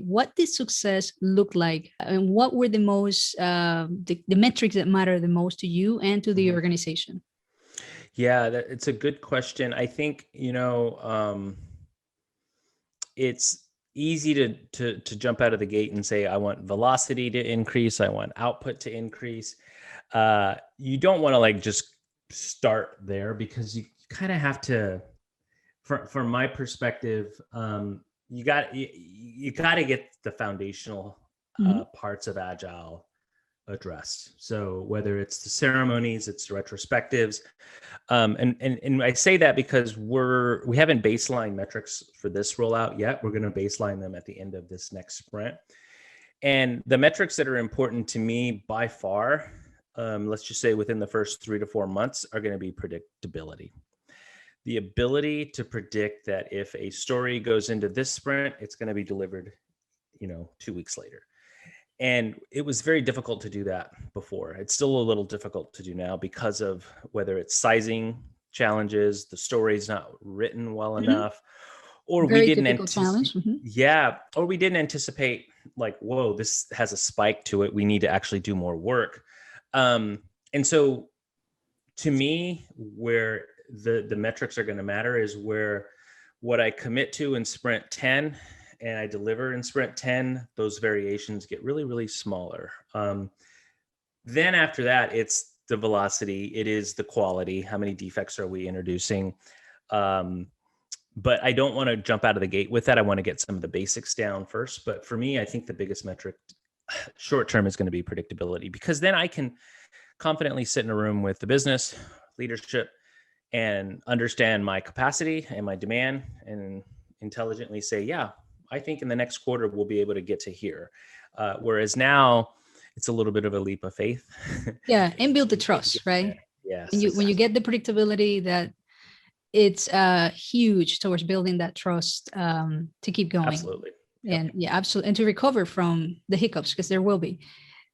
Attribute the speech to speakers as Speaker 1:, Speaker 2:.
Speaker 1: What did success look like, and what were the most the metrics that matter the most to you and to the organization?
Speaker 2: Yeah, it's a good question. I think, it's easy to jump out of the gate and say, I want velocity to increase, I want output to increase. You don't want to like just start there, because you kind of have to, from my perspective, you got to get the foundational
Speaker 1: Mhm.
Speaker 2: parts of Agile addressed. So whether it's the ceremonies, it's the retrospectives, and I say that because we haven't baseline metrics for this rollout yet. We're going to baseline them at the end of this next sprint. And the metrics that are important to me by far, let's just say within the first 3 to 4 months, are going to be predictability. The ability to predict that if a story goes into this sprint, it's going to be delivered, 2 weeks later. And it was very difficult to do that before. It's still a little difficult to do now because of whether it's sizing challenges, the story's not written well
Speaker 1: Mhm.
Speaker 2: enough, or we
Speaker 1: Very
Speaker 2: didn't
Speaker 1: typical
Speaker 2: anticipate.
Speaker 1: challenge. Mhm.
Speaker 2: Yeah, or we didn't anticipate, like, whoa, this has a spike to it. We need to actually do more work. And so to me, where the metrics are going to matter is where what I commit to in sprint 10 and I deliver in sprint 10, those variations get really, really smaller. Then after that, it's the velocity, it is the quality. How many defects are we introducing? But I don't want to jump out of the gate with that. I want to get some of the basics down first. But for me, I think the biggest metric short term is going to be predictability, because then I can confidently sit in a room with the business leadership and understand my capacity and my demand, and intelligently say, yeah, I think in the next quarter we'll be able to get to here. Whereas now it's a little bit of a leap of faith.
Speaker 1: Yeah, and build the
Speaker 2: To
Speaker 1: trust,
Speaker 2: get from
Speaker 1: right?
Speaker 2: there. Yes,
Speaker 1: When you
Speaker 2: exactly.
Speaker 1: get the predictability, that it's huge towards building that trust, to keep going.
Speaker 2: Absolutely. Yep.
Speaker 1: And yeah, absolutely, and to recover from the hiccups, because there will be.